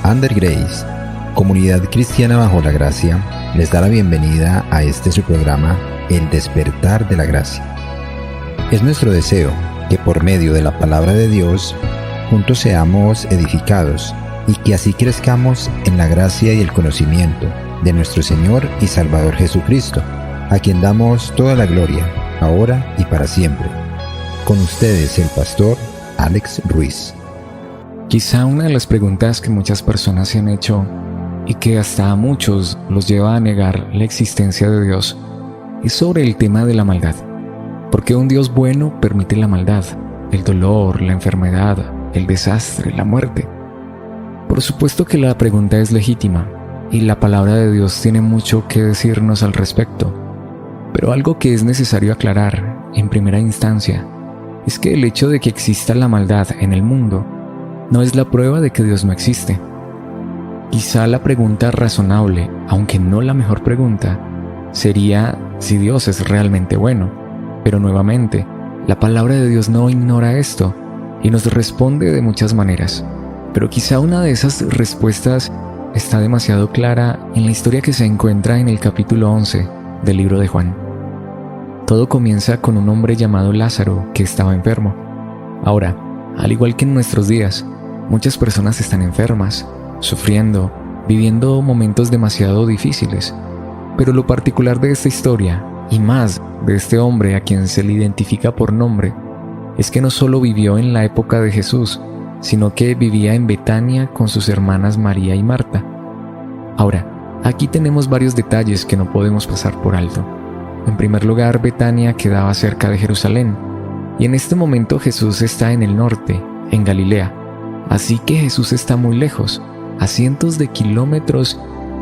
Under Grace, Comunidad Cristiana Bajo la Gracia, les da la bienvenida a su programa, El Despertar de la Gracia. Es nuestro deseo que por medio de la palabra de Dios, juntos seamos edificados y que así crezcamos en la gracia y el conocimiento de nuestro Señor y Salvador Jesucristo, a quien damos toda la gloria, ahora y para siempre. Con ustedes el pastor Alex Ruiz. Quizá una de las preguntas que muchas personas se han hecho y que hasta a muchos los lleva a negar la existencia de Dios es sobre el tema de la maldad. ¿Por qué un Dios bueno permite la maldad, el dolor, la enfermedad, el desastre, la muerte? Por supuesto que la pregunta es legítima y la palabra de Dios tiene mucho que decirnos al respecto. Pero algo que es necesario aclarar en primera instancia es que el hecho de que exista la maldad en el mundo no es la prueba de que Dios no existe. Quizá la pregunta razonable, aunque no la mejor pregunta, sería si Dios es realmente bueno. Pero nuevamente, la palabra de Dios no ignora esto y nos responde de muchas maneras. Pero quizá una de esas respuestas está demasiado clara en la historia que se encuentra en el capítulo 11 del libro de Juan. Todo comienza con un hombre llamado Lázaro que estaba enfermo. Ahora, al igual que en nuestros días, muchas personas están enfermas, sufriendo, viviendo momentos demasiado difíciles. Pero lo particular de esta historia, y más de este hombre a quien se le identifica por nombre, es que no solo vivió en la época de Jesús, sino que vivía en Betania con sus hermanas María y Marta. Ahora, aquí tenemos varios detalles que no podemos pasar por alto. En primer lugar, Betania quedaba cerca de Jerusalén, y en este momento Jesús está en el norte, en Galilea. Así que Jesús está muy lejos, a cientos de kilómetros,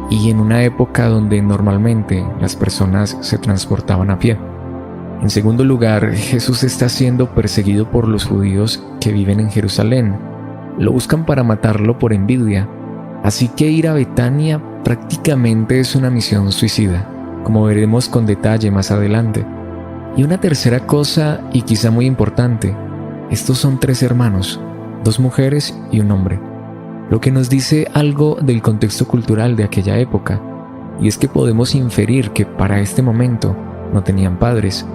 y en una época donde normalmente las personas se transportaban a pie. En segundo lugar, Jesús está siendo perseguido por los judíos que viven en Jerusalén. Lo buscan para matarlo por envidia, así que ir a Betania prácticamente es una misión suicida, como veremos con detalle más adelante. Y una tercera cosa, y quizá muy importante, estos son 3 hermanos, 2 mujeres y un hombre, lo que nos dice algo del contexto cultural de aquella época, y es que podemos inferir que para este momento no tenían padres,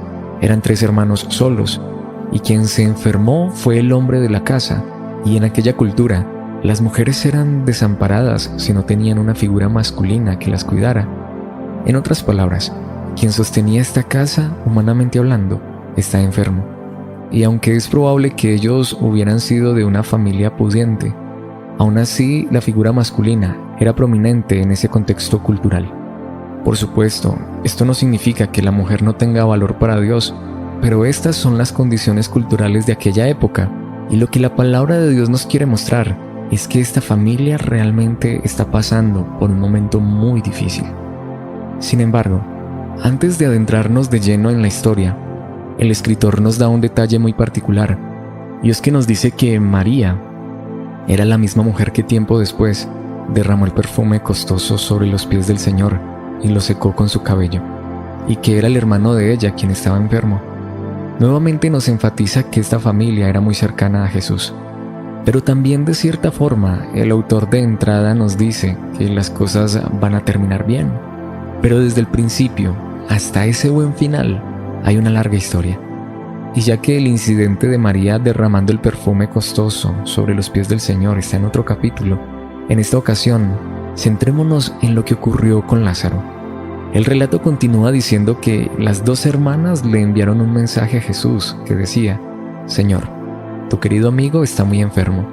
eran 3 hermanos solos, y quien se enfermó fue el hombre de la casa, y en aquella cultura, las mujeres eran desamparadas si no tenían una figura masculina que las cuidara. En otras palabras, quien sostenía esta casa, humanamente hablando, está enfermo. Y aunque es probable que ellos hubieran sido de una familia pudiente, aún así la figura masculina era prominente en ese contexto cultural. Por supuesto, esto no significa que la mujer no tenga valor para Dios, pero estas son las condiciones culturales de aquella época, y lo que la palabra de Dios nos quiere mostrar es que esta familia realmente está pasando por un momento muy difícil. Sin embargo, antes de adentrarnos de lleno en la historia, el escritor nos da un detalle muy particular, y es que nos dice que María era la misma mujer que tiempo después derramó el perfume costoso sobre los pies del Señor y lo secó con su cabello, y que era el hermano de ella quien estaba enfermo. Nuevamente nos enfatiza que esta familia era muy cercana a Jesús, pero también de cierta forma el autor de entrada nos dice que las cosas van a terminar bien, pero desde el principio hasta ese buen final hay una larga historia. Y ya que el incidente de María derramando el perfume costoso sobre los pies del Señor está en otro capítulo, en esta ocasión, centrémonos en lo que ocurrió con Lázaro. El relato continúa diciendo que las 2 hermanas le enviaron un mensaje a Jesús que decía: Señor, tu querido amigo está muy enfermo.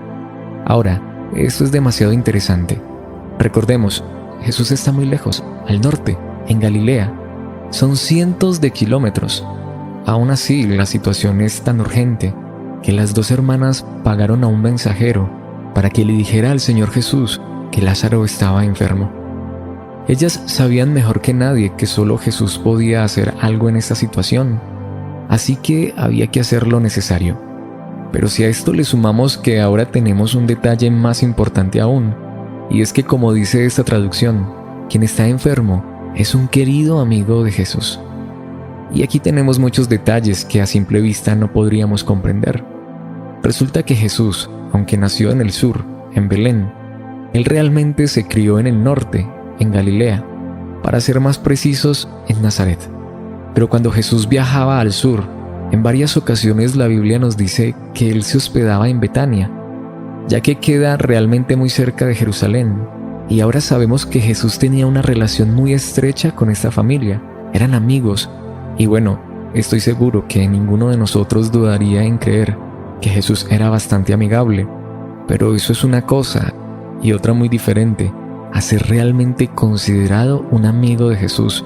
Ahora, esto es demasiado interesante. Recordemos, Jesús está muy lejos, al norte, en Galilea. Son cientos de kilómetros. Aún así, la situación es tan urgente que las 2 hermanas pagaron a un mensajero para que le dijera al Señor Jesús que Lázaro estaba enfermo. Ellas sabían mejor que nadie que solo Jesús podía hacer algo en esta situación, así que había que hacer lo necesario. Pero si a esto le sumamos que ahora tenemos un detalle más importante aún, y es que, como dice esta traducción, quien está enfermo es un querido amigo de Jesús. Y aquí tenemos muchos detalles que a simple vista no podríamos comprender. Resulta que Jesús, aunque nació en el sur, en Belén, Él realmente se crió en el norte, en Galilea, para ser más precisos, en Nazaret. Pero cuando Jesús viajaba al sur, en varias ocasiones la Biblia nos dice que él se hospedaba en Betania, ya que queda realmente muy cerca de Jerusalén. Y ahora sabemos que Jesús tenía una relación muy estrecha con esta familia, eran amigos, y bueno, estoy seguro que ninguno de nosotros dudaría en creer que Jesús era bastante amigable, pero eso es una cosa y otra muy diferente, a ser realmente considerado un amigo de Jesús,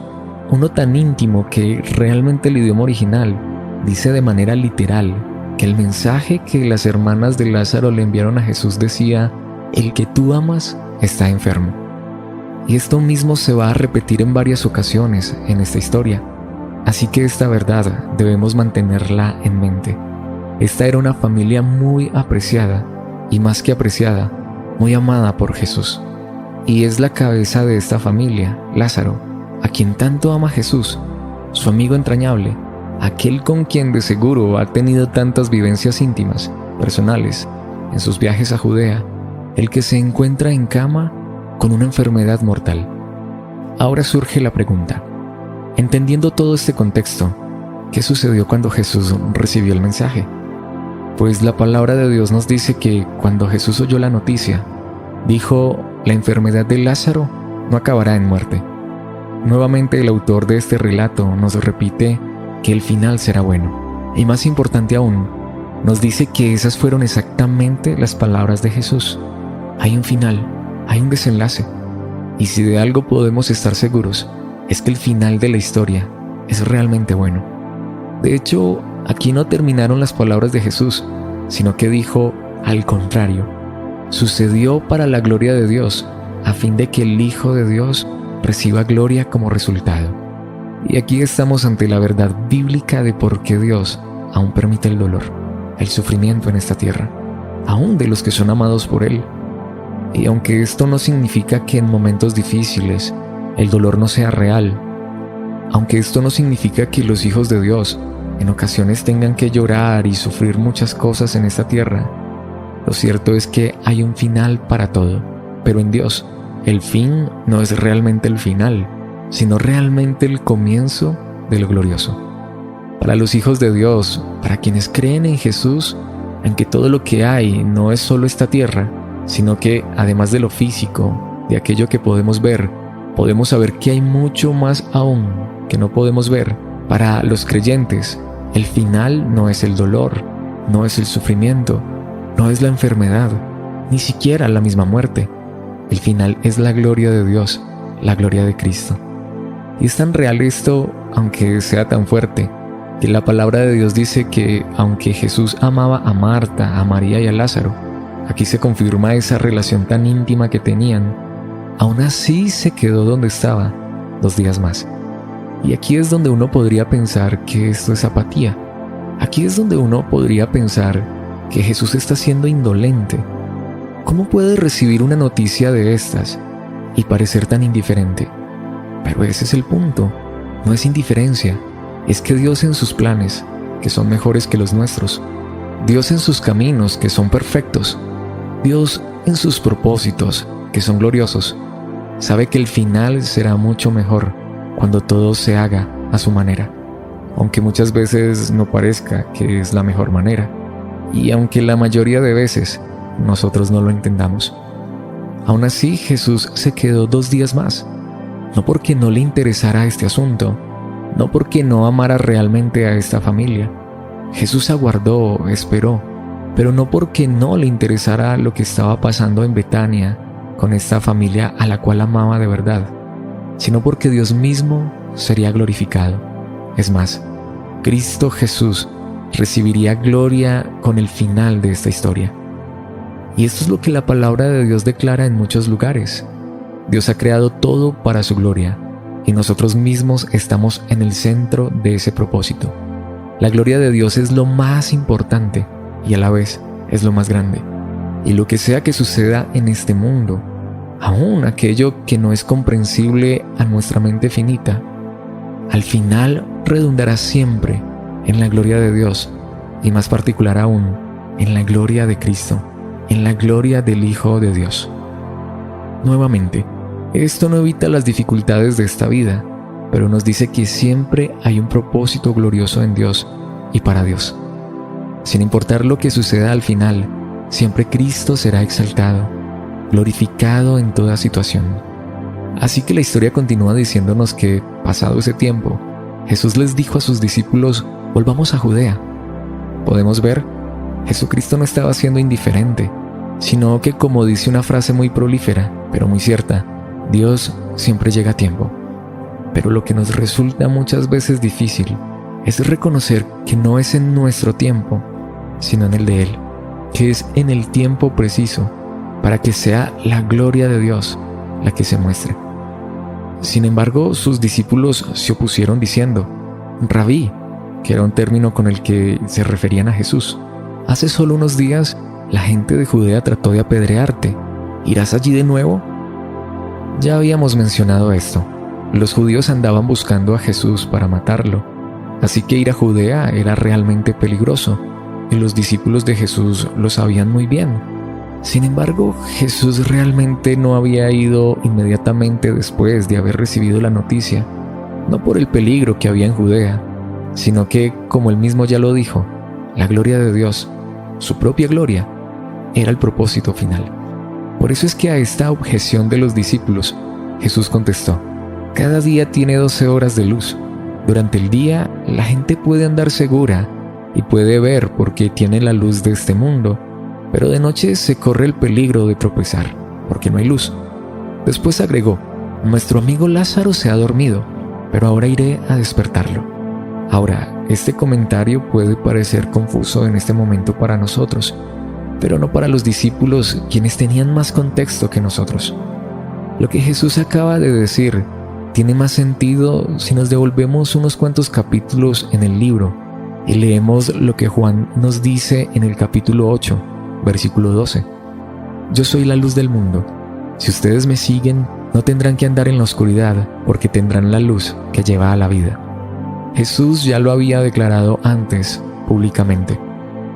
uno tan íntimo que realmente el idioma original dice de manera literal que el mensaje que las hermanas de Lázaro le enviaron a Jesús decía: el que tú amas está enfermo. Y esto mismo se va a repetir en varias ocasiones en esta historia, así que esta verdad debemos mantenerla en mente. Esta era una familia muy apreciada, y más que apreciada, muy amada por Jesús. Y es la cabeza de esta familia, Lázaro, a quien tanto ama Jesús, su amigo entrañable, aquel con quien de seguro ha tenido tantas vivencias íntimas, personales, en sus viajes a Judea, el que se encuentra en cama con una enfermedad mortal. Ahora surge la pregunta: entendiendo todo este contexto, ¿qué sucedió cuando Jesús recibió el mensaje? Pues la palabra de Dios nos dice que cuando Jesús oyó la noticia, dijo: la enfermedad de Lázaro no acabará en muerte. Nuevamente el autor de este relato nos repite que el final será bueno. Y más importante aún, nos dice que esas fueron exactamente las palabras de Jesús. Hay un final, hay un desenlace. Y si de algo podemos estar seguros, es que el final de la historia es realmente bueno. De hecho, aquí no terminaron las palabras de Jesús, sino que dijo: al contrario, sucedió para la gloria de Dios, a fin de que el Hijo de Dios reciba gloria como resultado. Y aquí estamos ante la verdad bíblica de por qué Dios aún permite el dolor, el sufrimiento en esta tierra, aún de los que son amados por Él. Y aunque esto no significa que en momentos difíciles el dolor no sea real, aunque esto no significa que los hijos de Dios en ocasiones tengan que llorar y sufrir muchas cosas en esta tierra, lo cierto es que hay un final para todo. Pero en Dios, el fin no es realmente el final, sino realmente el comienzo de lo glorioso. Para los hijos de Dios, para quienes creen en Jesús, en que todo lo que hay no es solo esta tierra, sino que además de lo físico, de aquello que podemos ver, podemos saber que hay mucho más aún que no podemos ver. Para los creyentes, el final no es el dolor, no es el sufrimiento, no es la enfermedad, ni siquiera la misma muerte. El final es la gloria de Dios, la gloria de Cristo. Y es tan real esto, aunque sea tan fuerte, que la palabra de Dios dice que aunque Jesús amaba a Marta, a María y a Lázaro, aquí se confirma esa relación tan íntima que tenían, aún así se quedó donde estaba 2 días más. Y aquí es donde uno podría pensar que esto es apatía. Aquí es donde uno podría pensar que Jesús está siendo indolente. ¿Cómo puede recibir una noticia de estas y parecer tan indiferente? Pero ese es el punto. No es indiferencia, es que Dios en sus planes, que son mejores que los nuestros, Dios en sus caminos, que son perfectos, Dios en sus propósitos, que son gloriosos, sabe que el final será mucho mejor cuando todo se haga a su manera, aunque muchas veces no parezca que es la mejor manera, y aunque la mayoría de veces nosotros no lo entendamos. Aún así, Jesús se quedó 2 días más, no porque no le interesara este asunto, no porque no amara realmente a esta familia. Jesús aguardó, esperó, pero no porque no le interesara lo que estaba pasando en Betania con esta familia a la cual amaba de verdad, sino porque Dios mismo sería glorificado. Es más, Cristo Jesús recibiría gloria con el final de esta historia. Y esto es lo que la palabra de Dios declara en muchos lugares. Dios ha creado todo para su gloria, y nosotros mismos estamos en el centro de ese propósito. La gloria de Dios es lo más importante y a la vez es lo más grande. Y lo que sea que suceda en este mundo, aún aquello que no es comprensible a nuestra mente finita, al final redundará siempre en la gloria de Dios, y más particular aún, en la gloria de Cristo, en la gloria del Hijo de Dios. Nuevamente, esto no evita las dificultades de esta vida, pero nos dice que siempre hay un propósito glorioso en Dios y para Dios. Sin importar lo que suceda al final, siempre Cristo será exaltado, glorificado en toda situación. Así que la historia continúa diciéndonos que, pasado ese tiempo, Jesús les dijo a sus discípulos: volvamos a Judea. Podemos ver, Jesucristo no estaba siendo indiferente, sino que, como dice una frase muy prolífera, pero muy cierta, Dios siempre llega a tiempo. Pero lo que nos resulta muchas veces difícil es reconocer que no es en nuestro tiempo, sino en el de Él, que es en el tiempo preciso, para que sea la gloria de Dios la que se muestre. Sin embargo, sus discípulos se opusieron diciendo: Rabí, que era un término con el que se referían a Jesús, hace solo unos días la gente de Judea trató de apedrearte. ¿Irás allí de nuevo? Ya habíamos mencionado esto. Los judíos andaban buscando a Jesús para matarlo, así que ir a Judea era realmente peligroso, y los discípulos de Jesús lo sabían muy bien. Sin embargo, Jesús realmente no había ido inmediatamente después de haber recibido la noticia, no por el peligro que había en Judea, sino que, como él mismo ya lo dijo, la gloria de Dios, su propia gloria, era el propósito final. Por eso es que a esta objeción de los discípulos, Jesús contestó: cada día tiene 12 horas de luz. Durante el día, la gente puede andar segura y puede ver porque tiene la luz de este mundo, pero de noche se corre el peligro de tropezar, porque no hay luz. Después agregó: nuestro amigo Lázaro se ha dormido, pero ahora iré a despertarlo. Ahora, este comentario puede parecer confuso en este momento para nosotros, pero no para los discípulos, quienes tenían más contexto que nosotros. Lo que Jesús acaba de decir tiene más sentido si nos devolvemos unos cuantos capítulos en el libro y leemos lo que Juan nos dice en el capítulo 8, versículo 12. Yo soy la luz del mundo. Si ustedes me siguen, no tendrán que andar en la oscuridad, porque tendrán la luz que lleva a la vida. Jesús ya lo había declarado antes, públicamente.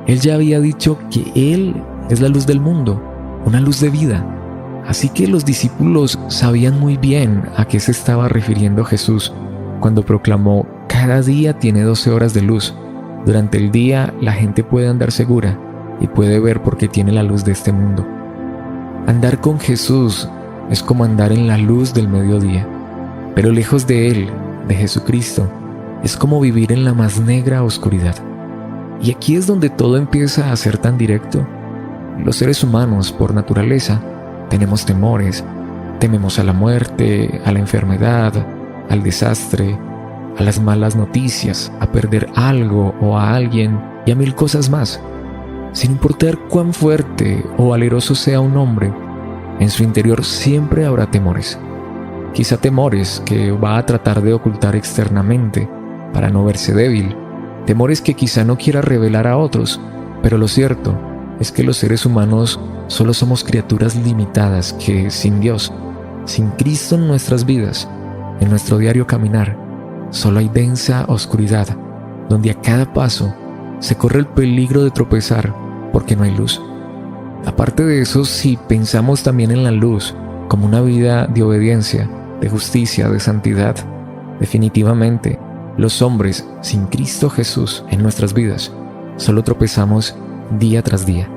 Él ya había dicho que Él es la luz del mundo, una luz de vida. Así que los discípulos sabían muy bien a qué se estaba refiriendo Jesús cuando proclamó: cada día tiene 12 horas de luz. Durante el día la gente puede andar segura y puede ver porque tiene la luz de este mundo. Andar con Jesús es como andar en la luz del mediodía, pero lejos de Él, de Jesucristo, es como vivir en la más negra oscuridad. Y aquí es donde todo empieza a ser tan directo. Los seres humanos, por naturaleza, tenemos temores. Tememos a la muerte, a la enfermedad, al desastre, a las malas noticias, a perder algo o a alguien y a 1000 cosas más. Sin importar cuán fuerte o valeroso sea un hombre, en su interior siempre habrá temores. Quizá temores que va a tratar de ocultar externamente para no verse débil, temores que quizá no quiera revelar a otros, pero lo cierto es que los seres humanos solo somos criaturas limitadas que, sin Dios, sin Cristo en nuestras vidas, en nuestro diario caminar, solo hay densa oscuridad, donde a cada paso se corre el peligro de tropezar porque no hay luz. Aparte de eso, si pensamos también en la luz como una vida de obediencia, de justicia, de santidad, definitivamente, los hombres sin Cristo Jesús en nuestras vidas solo tropezamos día tras día.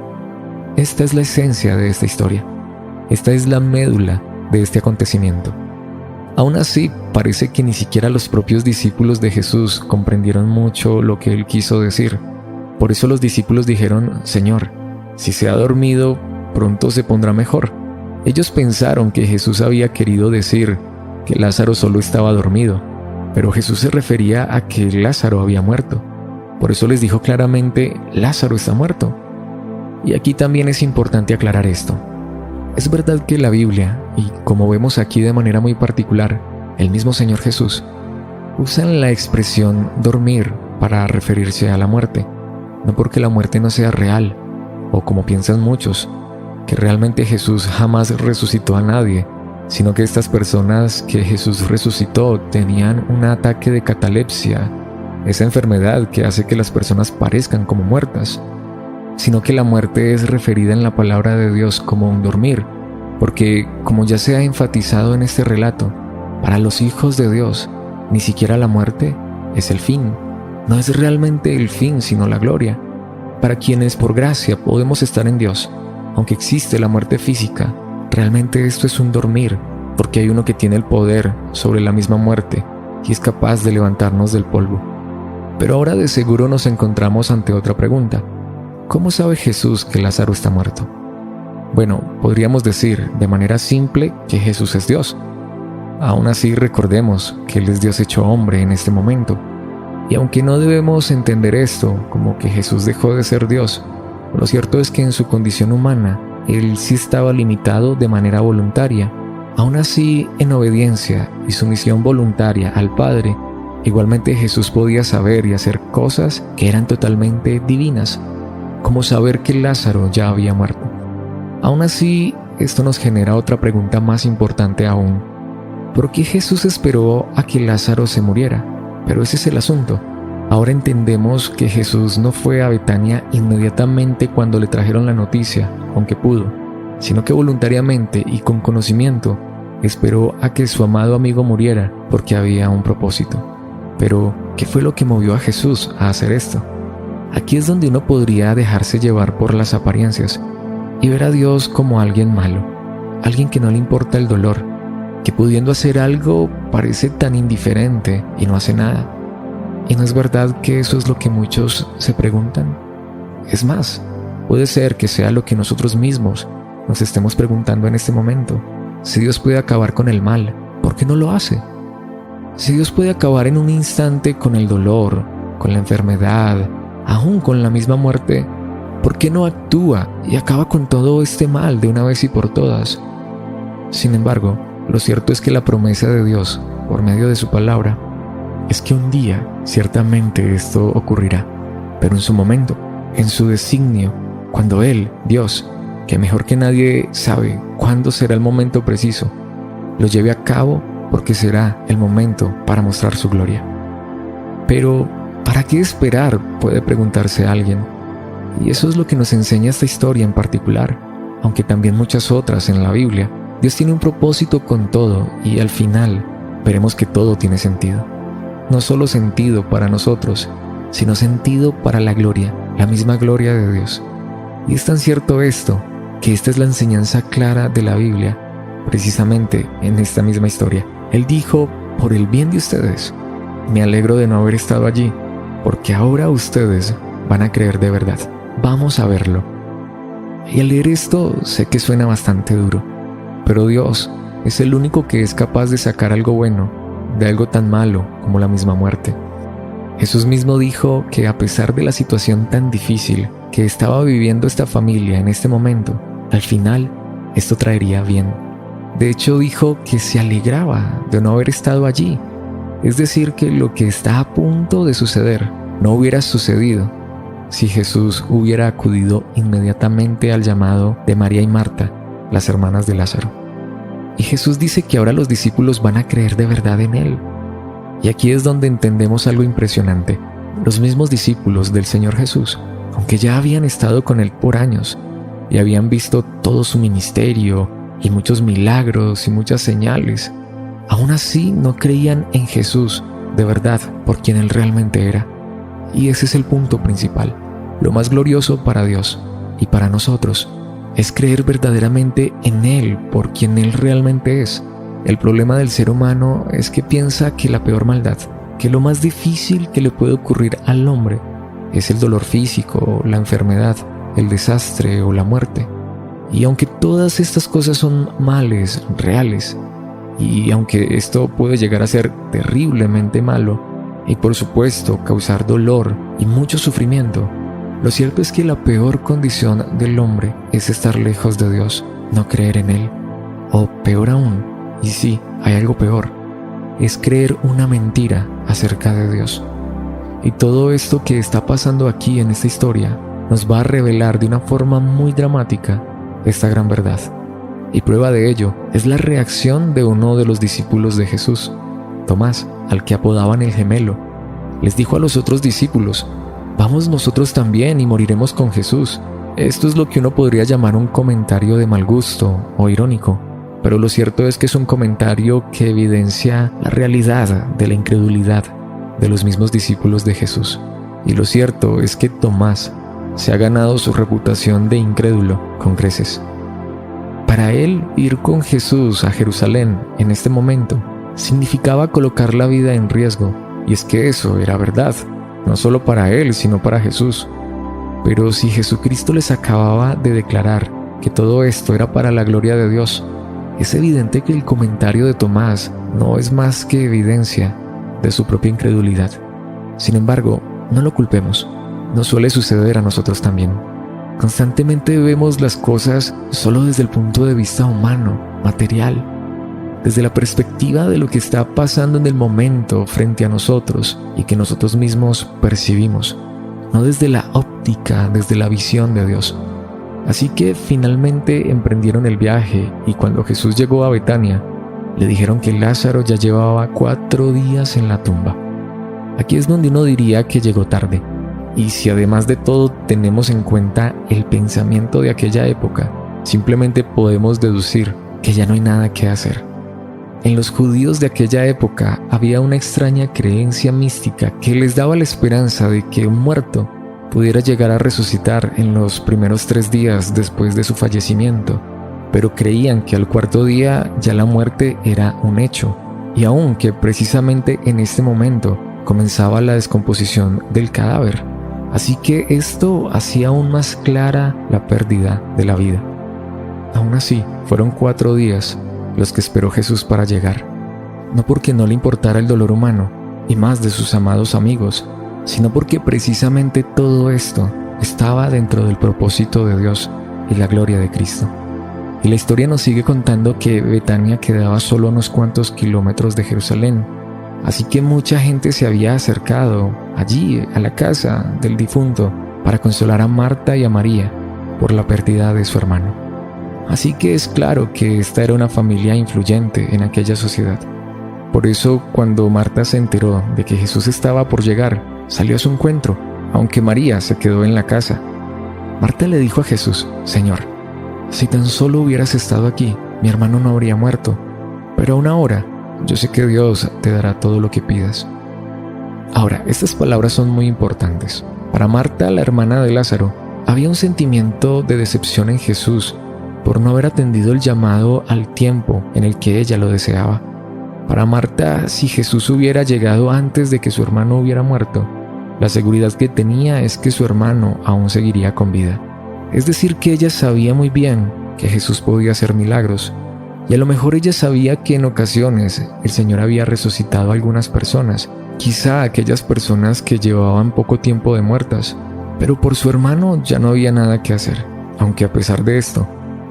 Esta es la esencia de esta historia. Esta es la médula de este acontecimiento. Aún así, parece que ni siquiera los propios discípulos de Jesús comprendieron mucho lo que él quiso decir. Por eso los discípulos dijeron: Señor, si se ha dormido, pronto se pondrá mejor. Ellos pensaron que Jesús había querido decir que Lázaro solo estaba dormido, pero Jesús se refería a que Lázaro había muerto. Por eso les dijo claramente: Lázaro está muerto. Y aquí también es importante aclarar esto. Es verdad que la Biblia, y como vemos aquí de manera muy particular, el mismo Señor Jesús, usan la expresión dormir para referirse a la muerte, no porque la muerte no sea real, o como piensan muchos, que realmente Jesús jamás resucitó a nadie, sino que estas personas que Jesús resucitó tenían un ataque de catalepsia, esa enfermedad que hace que las personas parezcan como muertas, sino que la muerte es referida en la palabra de Dios como un dormir, Porque, como ya se ha enfatizado en este relato, para los hijos de Dios, ni siquiera la muerte es el fin. No es realmente el fin, sino la gloria. Para quienes por gracia podemos estar en Dios, aunque existe la muerte física, realmente esto es un dormir, porque hay uno que tiene el poder sobre la misma muerte y es capaz de levantarnos del polvo. Pero ahora de seguro nos encontramos ante otra pregunta. ¿Cómo sabe Jesús que Lázaro está muerto? Bueno, podríamos decir de manera simple que Jesús es Dios. Aún así recordemos que Él es Dios hecho hombre en este momento. Y aunque no debemos entender esto como que Jesús dejó de ser Dios, lo cierto es que en su condición humana, Él sí estaba limitado de manera voluntaria. Aún así, en obediencia y sumisión voluntaria al Padre, igualmente Jesús podía saber y hacer cosas que eran totalmente divinas, como saber que Lázaro ya había muerto. Aún así, esto nos genera otra pregunta más importante aún. ¿Por qué Jesús esperó a que Lázaro se muriera? Pero ese es el asunto. Ahora entendemos que Jesús no fue a Betania inmediatamente cuando le trajeron la noticia, aunque pudo, sino que voluntariamente y con conocimiento esperó a que su amado amigo muriera porque había un propósito. Pero, ¿qué fue lo que movió a Jesús a hacer esto? Aquí es donde uno podría dejarse llevar por las apariencias y ver a Dios como alguien malo, alguien que no le importa el dolor, que pudiendo hacer algo parece tan indiferente y no hace nada. ¿Y no es verdad que eso es lo que muchos se preguntan? Es más, puede ser que sea lo que nosotros mismos nos estemos preguntando en este momento. Si Dios puede acabar con el mal, ¿por qué no lo hace? Si Dios puede acabar en un instante con el dolor, con la enfermedad, aún con la misma muerte, ¿por qué no actúa y acaba con todo este mal de una vez y por todas? Sin embargo, lo cierto es que la promesa de Dios, por medio de su palabra, es que un día ciertamente esto ocurrirá, pero en su momento, en su designio, cuando Él, Dios, que mejor que nadie sabe cuándo será el momento preciso, lo lleve a cabo porque será el momento para mostrar su gloria. Pero, ¿para qué esperar?, puede preguntarse alguien. Y eso es lo que nos enseña esta historia en particular, aunque también muchas otras en la Biblia. Dios tiene un propósito con todo y al final veremos que todo tiene sentido. No solo sentido para nosotros, sino sentido para la gloria, la misma gloria de Dios. Y es tan cierto esto, que esta es la enseñanza clara de la Biblia, precisamente en esta misma historia. Él dijo, por el bien de ustedes, me alegro de no haber estado allí, porque ahora ustedes van a creer de verdad. Vamos a verlo. Y al leer esto, sé que suena bastante duro, pero Dios es el único que es capaz de sacar algo bueno de algo tan malo como la misma muerte. Jesús mismo dijo que a pesar de la situación tan difícil que estaba viviendo esta familia en este momento, al final esto traería bien. De hecho, dijo que se alegraba de no haber estado allí. Es decir, que lo que está a punto de suceder no hubiera sucedido si Jesús hubiera acudido inmediatamente al llamado de María y Marta, las hermanas de Lázaro. Y Jesús dice que ahora los discípulos van a creer de verdad en Él. Y aquí es donde entendemos algo impresionante. Los mismos discípulos del Señor Jesús, aunque ya habían estado con Él por años y habían visto todo su ministerio y muchos milagros y muchas señales, aún así no creían en Jesús de verdad por quien Él realmente era. Y ese es el punto principal. Lo más glorioso para Dios y para nosotros es creer verdaderamente en Él por quien Él realmente es. El problema del ser humano es que piensa que la peor maldad, que lo más difícil que le puede ocurrir al hombre es el dolor físico, la enfermedad, el desastre o la muerte. Y aunque todas estas cosas son males reales, y aunque esto puede llegar a ser terriblemente malo, y por supuesto causar dolor y mucho sufrimiento, lo cierto es que la peor condición del hombre es estar lejos de Dios, no creer en Él. O peor aún, y sí, hay algo peor, es creer una mentira acerca de Dios. Y todo esto que está pasando aquí en esta historia nos va a revelar de una forma muy dramática esta gran verdad. Y prueba de ello es la reacción de uno de los discípulos de Jesús, Tomás, al que apodaban el gemelo. Les dijo a los otros discípulos: vamos nosotros también y moriremos con Jesús. Esto es lo que uno podría llamar un comentario de mal gusto o irónico, pero lo cierto es que es un comentario que evidencia la realidad de la incredulidad de los mismos discípulos de Jesús. Y lo cierto es que Tomás se ha ganado su reputación de incrédulo con creces. Para él, ir con Jesús a Jerusalén en este momento significaba colocar la vida en riesgo, y es que eso era verdad, no solo para él, sino para Jesús. Pero si Jesucristo les acababa de declarar que todo esto era para la gloria de Dios, es evidente que el comentario de Tomás no es más que evidencia de su propia incredulidad. Sin embargo, no lo culpemos, nos suele suceder a nosotros también. Constantemente vemos las cosas solo desde el punto de vista humano, material, desde la perspectiva de lo que está pasando en el momento frente a nosotros y que nosotros mismos percibimos, no desde la óptica, desde la visión de Dios. Así que finalmente emprendieron el viaje y cuando Jesús llegó a Betania, le dijeron que Lázaro ya llevaba 4 días en la tumba. Aquí es donde uno diría que llegó tarde. Y si además de todo tenemos en cuenta el pensamiento de aquella época, simplemente podemos deducir que ya no hay nada que hacer. En los judíos de aquella época había una extraña creencia mística que les daba la esperanza de que un muerto pudiera llegar a resucitar en los primeros 3 días después de su fallecimiento, pero creían que al 4.º día ya la muerte era un hecho, y aun que precisamente en este momento comenzaba la descomposición del cadáver. Así que esto hacía aún más clara la pérdida de la vida. Aún así, fueron 4 días los que esperó Jesús para llegar, no porque no le importara el dolor humano, y más de sus amados amigos, sino porque precisamente todo esto estaba dentro del propósito de Dios y la gloria de Cristo. Y la historia nos sigue contando que Betania quedaba solo unos cuantos kilómetros de Jerusalén, así que mucha gente se había acercado allí a la casa del difunto para consolar a Marta y a María por la pérdida de su hermano. Así que es claro que esta era una familia influyente en aquella sociedad. Por eso, cuando Marta se enteró de que Jesús estaba por llegar, salió a su encuentro, aunque María se quedó en la casa. Marta le dijo a Jesús: «Señor, si tan solo hubieras estado aquí, mi hermano no habría muerto. Pero aún ahora, yo sé que Dios te dará todo lo que pidas». Ahora, estas palabras son muy importantes. Para Marta, la hermana de Lázaro, había un sentimiento de decepción en Jesús por no haber atendido el llamado al tiempo en el que ella lo deseaba. Para Marta, si Jesús hubiera llegado antes de que su hermano hubiera muerto, la seguridad que tenía es que su hermano aún seguiría con vida. Es decir, que ella sabía muy bien que Jesús podía hacer milagros, y a lo mejor ella sabía que en ocasiones el Señor había resucitado a algunas personas, quizá aquellas personas que llevaban poco tiempo de muertas, pero por su hermano ya no había nada que hacer, aunque a pesar de esto,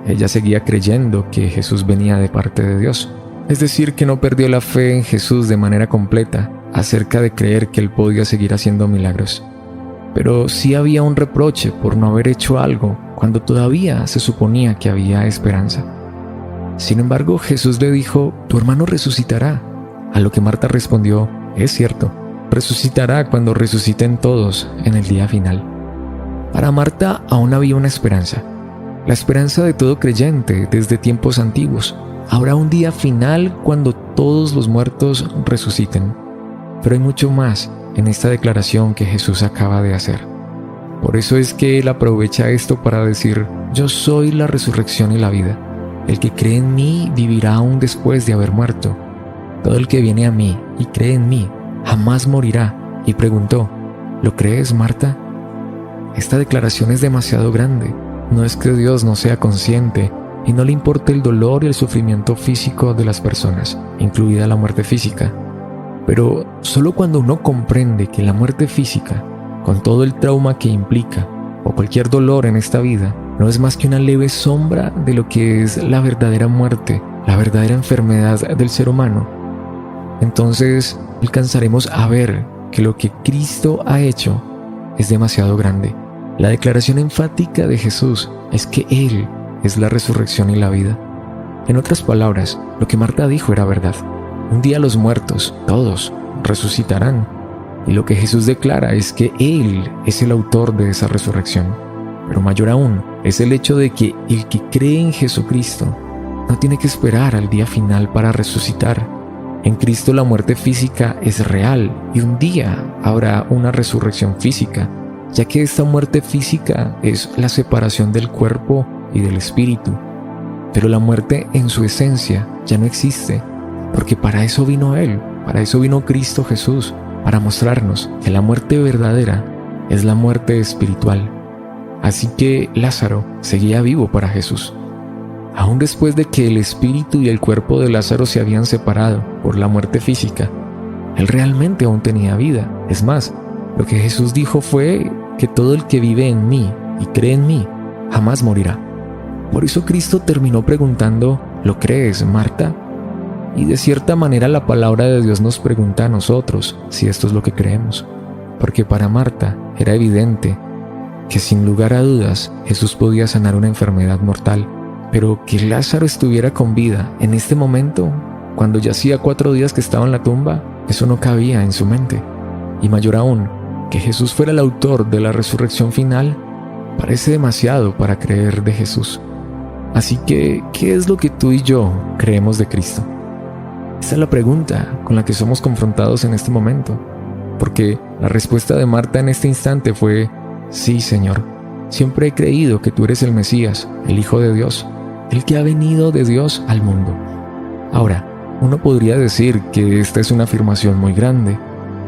ella seguía creyendo que Jesús venía de parte de Dios. Es decir, que no perdió la fe en Jesús de manera completa acerca de creer que Él podía seguir haciendo milagros. Pero sí había un reproche por no haber hecho algo cuando todavía se suponía que había esperanza. Sin embargo, Jesús le dijo: «Tu hermano resucitará». A lo que Marta respondió: «Es cierto, resucitará cuando resuciten todos en el día final». Para Marta aún había una esperanza, la esperanza de todo creyente desde tiempos antiguos. Habrá un día final cuando todos los muertos resuciten. Pero hay mucho más en esta declaración que Jesús acaba de hacer. Por eso es que Él aprovecha esto para decir: «Yo soy la resurrección y la vida. El que cree en mí vivirá aún después de haber muerto. Todo el que viene a mí y cree en mí jamás morirá». Y preguntó: «¿Lo crees, Marta?». Esta declaración es demasiado grande. No es que Dios no sea consciente y no le importe el dolor y el sufrimiento físico de las personas, incluida la muerte física. Pero solo cuando uno comprende que la muerte física, con todo el trauma que implica, o cualquier dolor en esta vida, no es más que una leve sombra de lo que es la verdadera muerte, la verdadera enfermedad del ser humano, entonces alcanzaremos a ver que lo que Cristo ha hecho es demasiado grande. La declaración enfática de Jesús es que Él es la resurrección y la vida. En otras palabras, lo que Marta dijo era verdad. Un día los muertos, todos, resucitarán. Y lo que Jesús declara es que Él es el autor de esa resurrección. pero mayor aún es el hecho de que el que cree en Jesucristo no tiene que esperar al día final para resucitar. En Cristo la muerte física es real y un día habrá una resurrección física, ya que esta muerte física es la separación del cuerpo y del espíritu. Pero la muerte en su esencia ya no existe, porque para eso vino Él, para eso vino Cristo Jesús, para mostrarnos que la muerte verdadera es la muerte espiritual. Así que Lázaro seguía vivo para Jesús. Aún después de que el espíritu y el cuerpo de Lázaro se habían separado por la muerte física, él realmente aún tenía vida. Es más, lo que Jesús dijo fue que todo el que vive en mí y cree en mí jamás morirá. Por eso Cristo terminó preguntando: ¿lo crees, Marta? Y de cierta manera la palabra de Dios nos pregunta a nosotros si esto es lo que creemos. Porque para Marta era evidente que sin lugar a dudas Jesús podía sanar una enfermedad mortal, pero que Lázaro estuviera con vida en este momento, cuando ya hacía 4 días que estaba en la tumba, eso no cabía en su mente. Y mayor aún, que Jesús fuera el autor de la resurrección final, parece demasiado para creer de Jesús. Así que, ¿qué es lo que tú y yo creemos de Cristo? Esta es la pregunta con la que somos confrontados en este momento, porque la respuesta de Marta en este instante fue: sí, Señor, siempre he creído que tú eres el Mesías, el Hijo de Dios, el que ha venido de Dios al mundo. Ahora, uno podría decir que esta es una afirmación muy grande,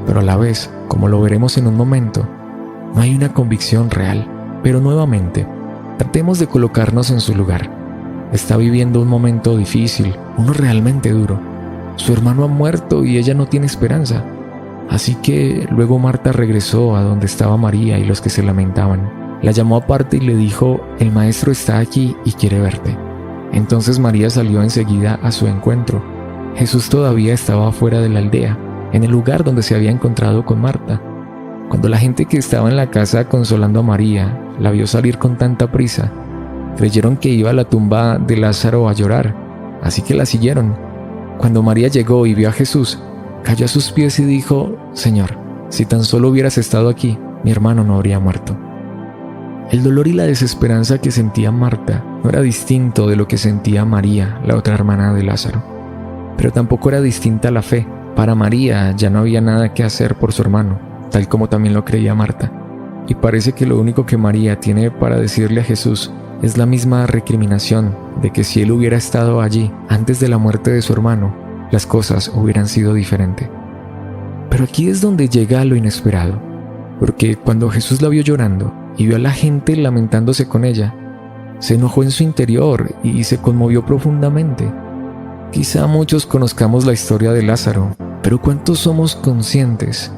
pero a la vez, como lo veremos en un momento, no hay una convicción real. Pero nuevamente, tratemos de colocarnos en su lugar. Está viviendo un momento difícil, uno realmente duro. Su hermano ha muerto y ella no tiene esperanza. Así que luego Marta regresó a donde estaba María y los que se lamentaban. La llamó aparte y le dijo: el maestro está aquí y quiere verte. Entonces María salió enseguida a su encuentro. Jesús todavía estaba fuera de la aldea, en el lugar donde se había encontrado con Marta. Cuando la gente que estaba en la casa consolando a María la vio salir con tanta prisa, creyeron que iba a la tumba de Lázaro a llorar, así que la siguieron. Cuando María llegó y vio a Jesús, cayó a sus pies y dijo: Señor, si tan solo hubieras estado aquí, mi hermano no habría muerto. El dolor y la desesperanza que sentía Marta no era distinto de lo que sentía María, la otra hermana de Lázaro. Pero tampoco era distinta la fe. Para María ya no había nada que hacer por su hermano, tal como también lo creía Marta. Y parece que lo único que María tiene para decirle a Jesús es la misma recriminación de que si él hubiera estado allí antes de la muerte de su hermano, las cosas hubieran sido diferentes. Pero aquí es donde llega lo inesperado, porque cuando Jesús la vio llorando y vio a la gente lamentándose con ella, se enojó en su interior y se conmovió profundamente. Quizá muchos conozcamos la historia de Lázaro, pero ¿cuántos somos conscientes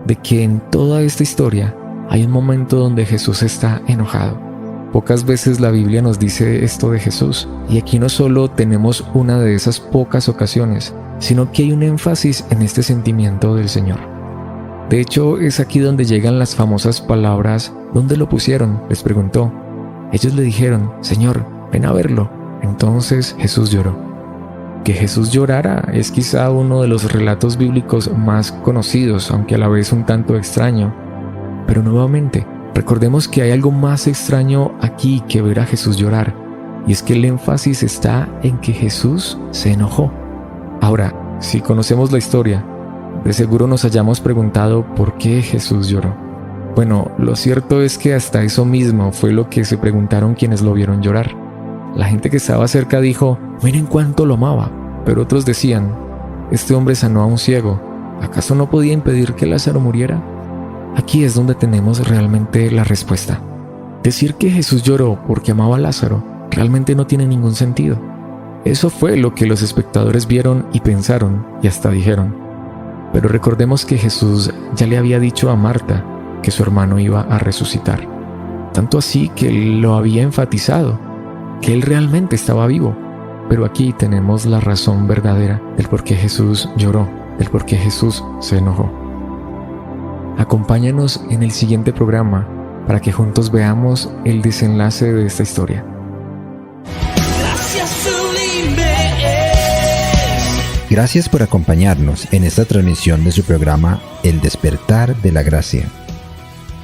de que en toda esta historia hay un momento donde Jesús está enojado? Pocas veces la Biblia nos dice esto de Jesús, y aquí no solo tenemos una de esas pocas ocasiones, sino que hay un énfasis en este sentimiento del Señor. De hecho, es aquí donde llegan las famosas palabras: ¿dónde lo pusieron?, les preguntó. Ellos le dijeron: Señor, ven a verlo. Entonces Jesús lloró. Que Jesús llorara es quizá uno de los relatos bíblicos más conocidos, aunque a la vez un tanto extraño. Pero nuevamente, recordemos que hay algo más extraño aquí que ver a Jesús llorar, y es que el énfasis está en que Jesús se enojó. Ahora, si conocemos la historia, de seguro nos hayamos preguntado por qué Jesús lloró. Bueno, lo cierto es que hasta eso mismo fue lo que se preguntaron quienes lo vieron llorar. La gente que estaba cerca dijo: miren cuánto lo amaba, pero otros decían: este hombre sanó a un ciego, ¿acaso no podía impedir que Lázaro muriera? Aquí es donde tenemos realmente la respuesta. Decir que Jesús lloró porque amaba a Lázaro realmente no tiene ningún sentido. Eso fue lo que los espectadores vieron y pensaron y hasta dijeron. Pero recordemos que Jesús ya le había dicho a Marta que su hermano iba a resucitar. Tanto así que él lo había enfatizado, que él realmente estaba vivo. Pero aquí tenemos la razón verdadera del por qué Jesús lloró, del por qué Jesús se enojó. Acompáñanos en el siguiente programa para que juntos veamos el desenlace de esta historia. Gracias por acompañarnos en esta transmisión de su programa El Despertar de la Gracia.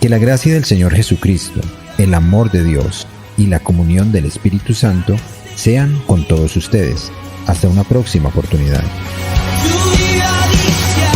Que la gracia del Señor Jesucristo, el amor de Dios y la comunión del Espíritu Santo sean con todos ustedes. Hasta una próxima oportunidad. Tu vida dice